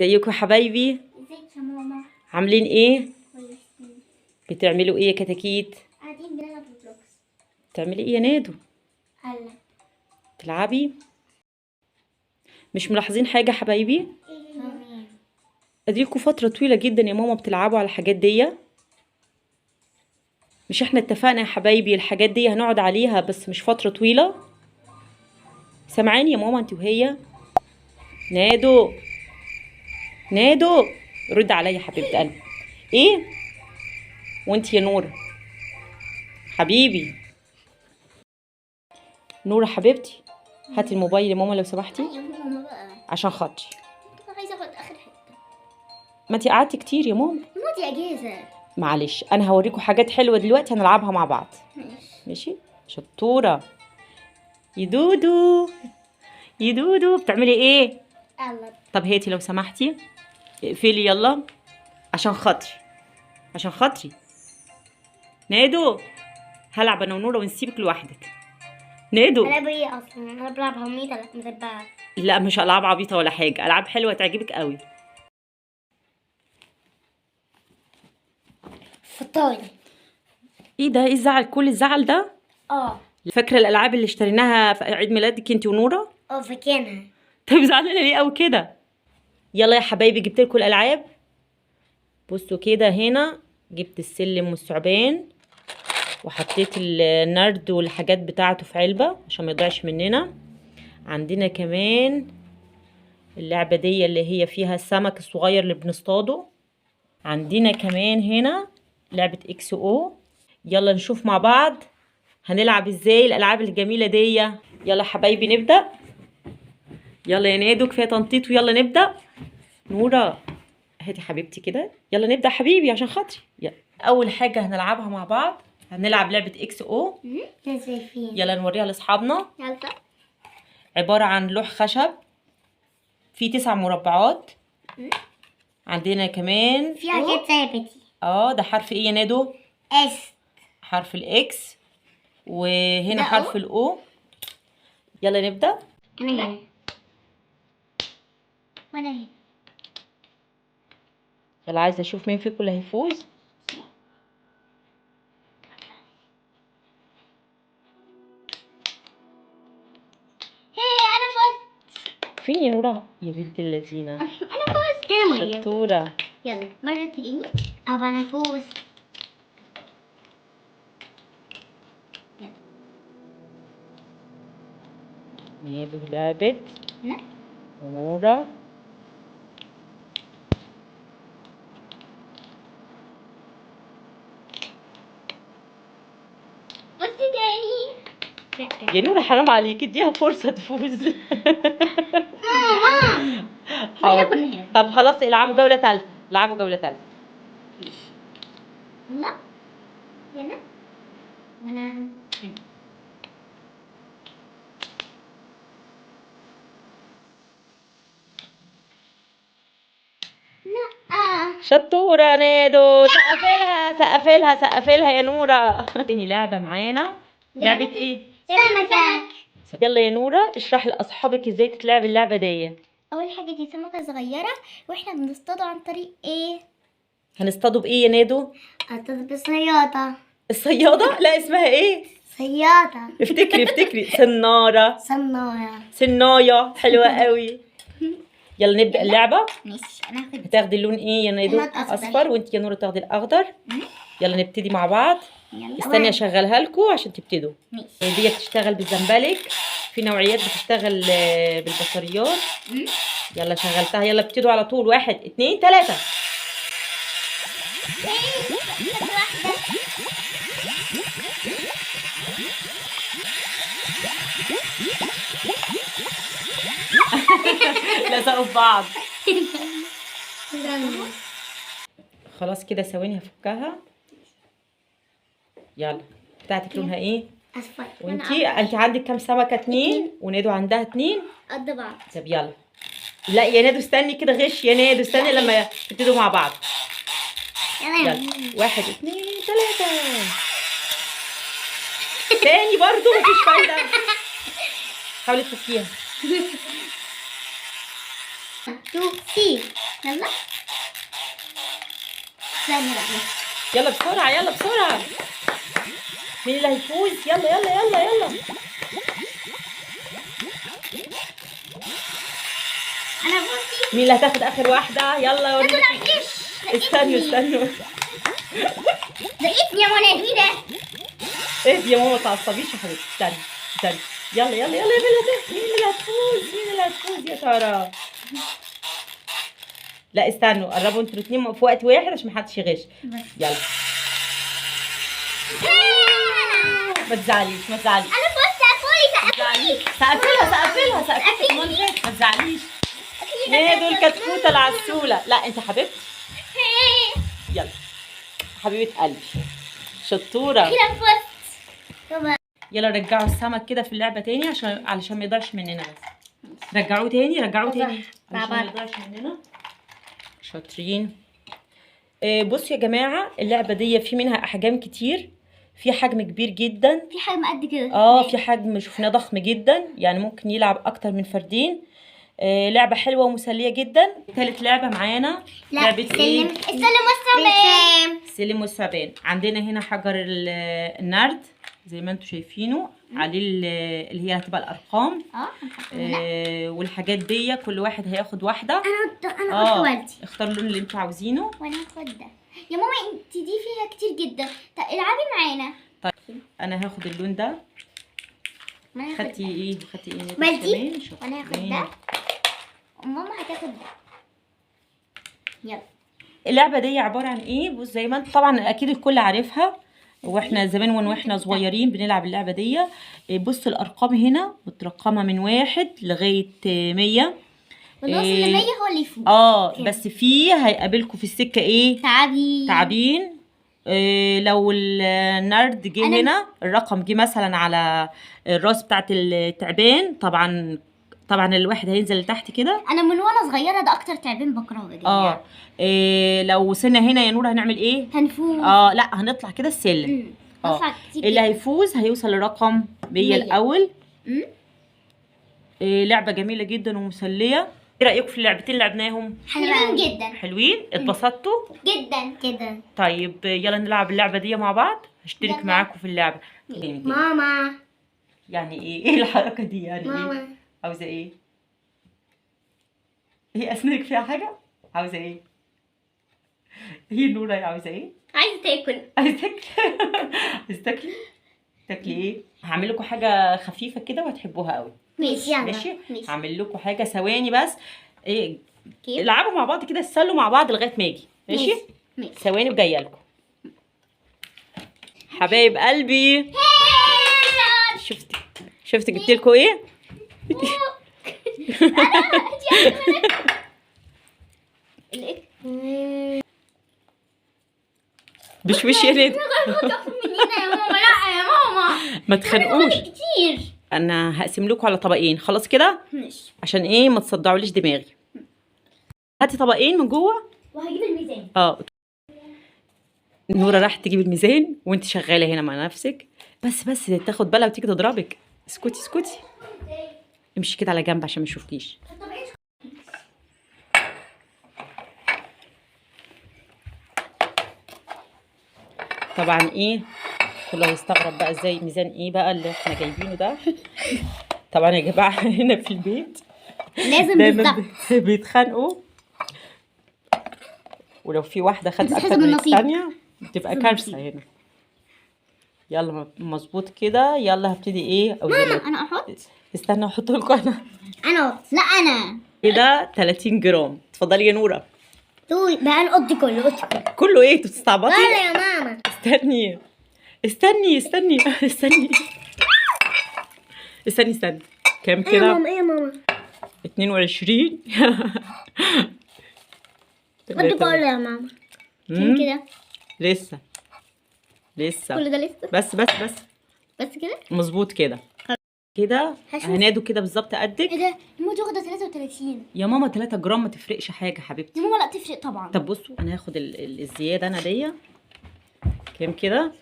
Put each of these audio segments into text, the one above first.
ازيكم يا حبايبي؟ ازيك يا ماما؟ عاملين ايه؟ كويسين. بتعملوا ايه يا كتاكيت؟ قاعدين بنلعب روبلوكس. بتعملي ايه يا نادو؟ هلا. تلعبي؟ مش ملاحظين حاجه حبايبي؟ تمام. اديكوا فتره طويله جدا يا ماما بتلعبوا على الحاجات دي. مش احنا اتفقنا يا حبايبي الحاجات دي هنقعد عليها بس مش فتره طويله؟ سامعاني يا ماما انت وهي؟ نادو نادو رد عليا يا حبيبه قلبي. ايه؟ وانت يا نوره حبيبي؟ نوره حبيبتي هاتي الموبايل يا ماما لو سمحتي يا ماما بقى. عشان خاطري. كنت عايزه اخد اخر حته. ما انت قعدتي كتير يا ماما. ماما دي اجازه. معلش انا هوريكم حاجات حلوه دلوقتي هنلعبها مع بعض. ماشي. ماشي شطوره. يدودو يدودو بتعملي ايه؟ يلا. طب هاتي لو سمحتي اقفلي يلا عشان خاطري عشان خاطري. نادو هلعب انا ونوره ونسيبك لوحدك. نادو العب ايه اصلا؟ انا بلعب هميته لا مزبعه. لا مش العاب عبيطه ولا حاجه، العاب حلوه تعجبك قوي. فطاي. ايه ده؟ ايه الزعل كل الزعل ده؟ فاكره الالعاب اللي اشتريناها في عيد ميلادك انت ونوره؟ فاكرها. طيب زعلانه ليه قوي كده؟ يلا يا حبايبي جبت لكم الالعاب. بصوا كده هنا جبت السلم والثعبان وحطيت النرد والحاجات بتاعته في علبه عشان ما يضيعش مننا. عندنا كمان اللعبه دي اللي هي فيها السمك الصغير اللي بنصطاده. عندنا كمان هنا لعبه اكس او. يلا نشوف مع بعض هنلعب ازاي الالعاب الجميله دي. يلا حبايبي نبدا. يلا يا نادو كفايه تنطيط ويلا نبدا. نوره هاتي حبيبتي كده يلا نبدا حبيبي عشان خاطري. يلا اول حاجه هنلعبها مع بعض هنلعب لعبه اكس او. شايفين. يلا نوريها لاصحابنا. يلا. عباره عن لوح خشب فيه 9 مربعات. عندنا كمان في حاجات ثابتة. ده حرف ايه يا نادو؟ اس. حرف الاكس وهنا ده حرف O. الاو. يلا نبدا. انا هنا وانا هنا. يلا عايزه اشوف مين فيكم اللي هيفوز. انا فزت. فين يا نورا يا بنت اللذينه؟ انا فزت. انا مريم. شطوره. يلا مرة تاني ابقى انا فوز. نادو لعبت لا. ونورا بصي تاني. يا نورا حرام عليكي اديها فرصه تفوز. ماما. حاضر. طب خلاص العبوا جوله ثالثه. العبوا جوله ثالثه. لا. هنا. وانا لا. شطوره نادو سقفلها سقفلها سقفلها يا نورا. تاني لعبه معانا لعبه ايه؟ سمكة. يلا يا نورا اشرح لاصحابك ازاي تتلعب اللعبه دي. اول حاجة دي سمكة صغيرة واحنا بنصطادها عن طريق ايه؟ هنصطادوا بايه يا نادو؟ اصطاد بالصيادة. الصياده؟ لا اسمها ايه؟ صيادة. افتكري سناره صنارة. سنايه حلوه قوي. يلا نبدا اللعبه. ماشي انا هاخد. هتاخدي اللون ايه يا نادو؟ اللون أصفر. اصفر وانت يا نورا تاخدي الاخضر. يلا نبتدي مع بعض. يلا. استني اشغلها لكم عشان تبتدوا. ماشي. دي بتشتغل بالزنبلك في نوعيات بتشتغل بالبطاريات. يلا شغلتها يلا ابتدوا على طول 1 2 3. لزقوا في بعض. خلاص كده ثواني هفكها. يلا بتاعتك لونها ايه؟ اصفر. انت عندك كام سمكه؟ 2 ونادو عندها 2 قد بعض. طب يلا. لا يا نادو استني كده غش يا نادو استني لما تبتدوا مع بعض. يلا 1 2 3. تاني برضو مفيش فايده. حاولي تفكيها. 2 3. يلا ثانية بقى. يلا بسرعة يلا بسرعة. مين اللي هيفوز؟ يلا يلا يلا يلا. انا بصي مين اللي هتاخد اخر واحدة؟ يلا وريني. استنوا استنوا. لقيتني يا منى. ايه ده؟ اهدي يا ماما، ما تعصبيش يا حبيبتي. استني استني. يلا يلا يلا. مين اللي هتفوز؟ مين اللي هتفوز يا ترى؟ لا استنوا، قربوا انتوا الاثنين في وقت واحد عشان محدش يغش. يلا. ما تزعليش ما تزعليش. انا فزت. سقفولي. سقفلها. ما تزعليش. ايه دول كتكوته العسوله. لا انت حبيبتي. يلا حبيبه قلبي، شطوره. كده فزت. يلا رجعوا السمك كده في اللعبه تاني علشان ما يضيعش مننا. بس رجعوه تاني علشان ما يضيعش مننا. شاطرين. بصوا يا جماعه، اللعبه دي في منها احجام كتير. في حجم كبير جدا، في حجم قد كده. في حجم شفناه ضخم جدا، يعني ممكن يلعب اكتر من فردين. لعبة حلوة ومسلية جدا. ثالث لعبة معانا لعبة ايه؟ السلم والثعبان. السلم والثعبان. عندنا هنا حجر النرد زي ما انتم شايفينه، عليه اللي هي هتبقى الارقام. والحاجات دي كل واحد هياخد واحدة. انا قلت والدي. اختاروا اللون اللي انتوا عاوزينه. وانا هاخد ده. يا ماما انت دي فيها كتير جدا. طب العبي معانا. طيب انا هاخد اللون ده. خدتي ايه؟ مالدي. وانا هاخد ده. وماما هتاخد ده. يلا. اللعبة دي عبارة عن ايه؟ بص، زي ما انت طبعا اكيد الكل عارفها، واحنا زمان واحنا صغيرين بنلعب اللعبة دي. بص الارقام هنا مترقمة من 1 لغاية 100. والنص اللي 100 هو اللي يفوز. بس فيه هيقابلكم في السكة ايه؟ تعابين. لو النرد جه هنا، الرقم جه مثلا على الراس بتاعت التعبان، طبعا الواحد هينزل لتحت كده. انا من وانا صغيره ده اكتر تعبان بكرهه. لو وصلنا هنا يا نور هنعمل ايه؟ هنفوز. لا هنطلع كده السلم. اللي جدا. هيفوز هيوصل لرقم 100 الاول. لعبة جميلة جدا ومسلية. ايه رأيكم في اللعبتين اللي لعبناهم؟ حلوين جدا. حلوين؟ اتبسطتوا؟ جدا. طيب يلا نلعب اللعبة دي مع بعض. هشترك معاكم في اللعبة. ماما. يعني ايه الحركة دي؟ يعني ماما. ايه؟ عاوزة ايه؟ هي اسنانك فيها حاجة؟ عاوزة ايه؟ هي نورة عاوزة ايه؟ عايزه تاكل. عايزة تاكلي؟ عايزة تاكلي ايه؟ هعمل لكم حاجة خفيفة كده وهتحبوها قوي. ماشي يلا. ماشي؟ هعمل لكم حاجة، ثواني بس. ايه؟ كيف؟ العبوا مع بعض كده، تسلوا مع بعض لغاية ما اجي. ماشي؟ ثواني وجاية لكم. حبايب قلبي، شفت جبت لكم ايه؟ بشوش يا ندى. ما تخنقوش. كتير. انا هقسم لكم على طبقين، خلاص كده؟ ماشي. عشان ايه ما تصدعوليش دماغي. هاتي طبقين من جوه. وهجيب الميزان. نورة راح تجيب الميزان وانت شغاله هنا مع نفسك. بس تاخد بالها وتيجي تضربك. اسكتي. امشي كده على جنب عشان ما يشوفكيش. طبعا ايه كله هيستغرب بقى ازاي ميزان ايه بقى اللي احنا جايبينه ده. طبعا يا جماعه هنا في البيت لازم دايما بيتخانقوا، ولو في واحده خدت اكتر من الثانيه بتبقى كارثه هنا. يلا مظبوط كده. يلا هبتدي ايه اوزن. انا احط. استنى احط لكم انا. لا انا كده 30 جرام. اتفضلي يا نوره. بقى نقضي كله ايه؟ انتوا بتستعبطي؟ لا يا ماما. استني. كام كده؟ ايه يا ماما 22. قضي كله يا ماما. كام كده؟ لسه كل ده لسه. بس كده مظبوط كده هنادوا كده بالظبط قدك. ايه ده؟ الموت واخده 33 يا ماما. 3 جرام ما تفرقش حاجه حبيبتي. يا ماما لا تفرق طبعا. طب بصوا انا هاخد الزياده انا دي. كام كده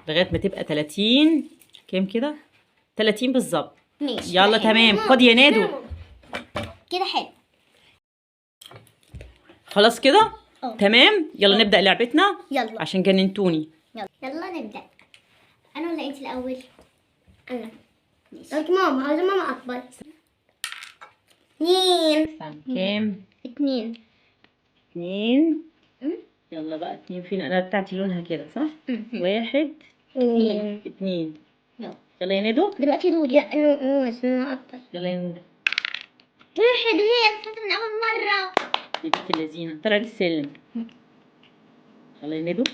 لغايه ما تبقى 30. كام كده؟ 30 بالظبط. ماشي. يلا تمام. خد يا نادو. كده حلو. خلاص كده اه. تمام. يلا نبدأ لعبتنا يلا عشان جننتوني. يلا نبدأ. انا ولا انت الاول؟ انا ماشي. قلت ماما، عايزة ماما اكبر. 2 كام؟ 2 2. يلا بقى 2 فين؟ انا بتاعتي لونها كده صح؟ 1 2 2. يلا. يلا يا ندو. دلوقتي دوري. لا انا اسمها اكتر. يلا يا ندو. 1 هي صوت من اول مرة. يا بنت اللذينة طلعت السلم. يلا يا ندو.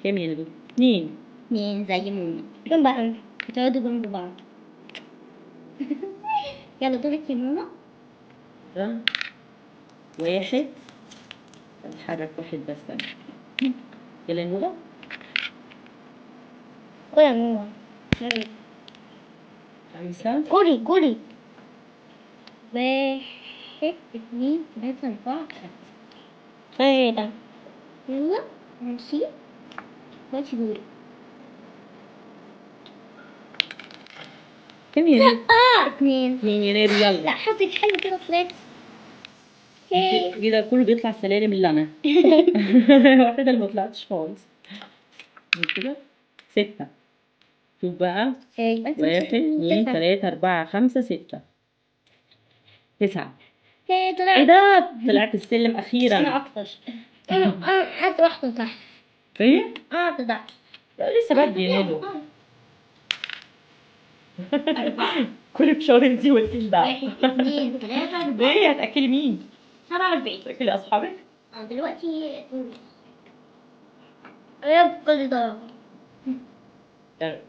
كام يا ندو؟ 2. 2 زي ماما. جنب بعض، بتقعدوا جنب بعض. يلا دورك يا ماما. 1. اتحرك 1 بس أنا. يلا يا ندو. قولي يا ماما. 5. قولي. 1 2 3 4 5. يلا ماشي. ماشي دوري. كام يا ندو؟ 2. 2 يا ندو لا يلا. حظك حلو كده طلعت. كده كله بيطلع السلالم اللي انا الوحيدة اللي ما طلعتش خالص. كده 6. شوف بقى. 1 2 3 4 5 6 9. ايه طلعت. ده؟ طلعت السلم انا اخيرا. اكتر. انا حد واحدة تحت. ايه؟ انا تحت. لا لسه بدري يا ندو. كل بشار انتي وانتي دعوة. 1 2 3 ليه هتاكلي مين؟ 47. هتاكلي اصحابك؟ دلوقتي يا كل ده. يلا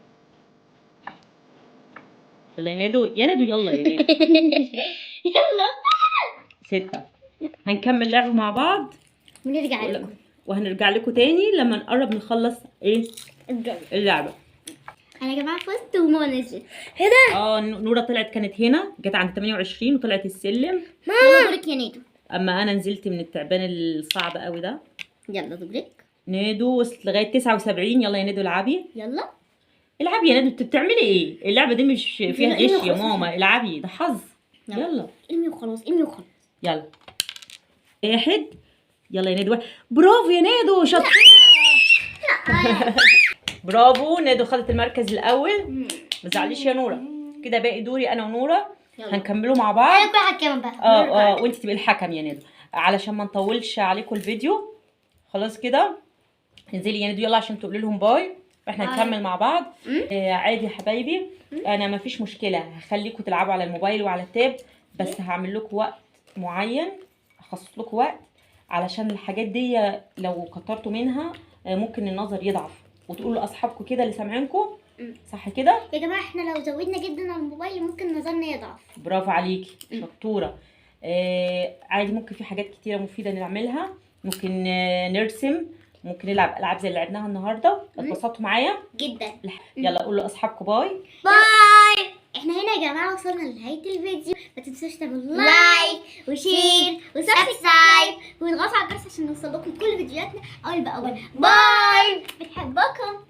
يلا يا ندو يا ندو يلا يا ندو. يلا 6. هنكمل لعب مع بعض ونرجع لكم. وهنرجع لكم تاني لما نقرب نخلص ايه اللعبة. انا يا جماعه فزت وماما نزلت. نورة طلعت كانت هنا جت عند 28 وطلعت السلم. يلا دورك يا نادو. اما انا نزلت من التعبان الصعب قوي ده. يلا دورك. ندو وصلت لغايه 79. يلا يا ندو العبي. يلا العبي يا ندو. انت بتعملي ايه؟ اللعبه دي مش فيها يلا، غش يا ماما. العبي ده حظ. يلا ارمي وخلاص ارمي وخلاص. يلا 1. يلا يا ندو. برافو يا ندو شاطره. برافو ندو خدت المركز الاول. ما تزعليش يا نوره. كده باقي دوري انا ونوره. هنكمله مع بعض. انا كل حكام بقى. وانت تبقي الحكم يا ندو علشان ما نطولش عليكم الفيديو. خلاص كده انزلي يا ندو يلا عشان تقولي لهم باي واحنا نكمل مع بعض. عادي يا حبايبي. انا ما فيش مشكله هخليكم تلعبوا على الموبايل وعلى التاب بس هعمل لكم وقت معين. هخصص لكم وقت علشان الحاجات دي لو كترتوا منها ممكن النظر يضعف وتقولوا لاصحابكم كده اللي سامعينكم. صح كده يا جماعه احنا لو زودنا جدا على الموبايل ممكن نظرنا يضعف. برافو عليكي شطوره. عادي ممكن في حاجات كتيره مفيده نعملها. ممكن نرسم. ممكن نلعب العاب زي اللي لعبناها النهارده. اتبسطتوا معايا جدا. يلا قولوا لاصحابكم باي. باي. احنا هنا يا جماعه وصلنا لنهايه الفيديو. ما تنسوش تعملوا لايك وشير وسبسكرايب وتضغطوا على الجرس عشان نوصل لكم كل فيديوهاتنا اول باول. باي. بنحبكم.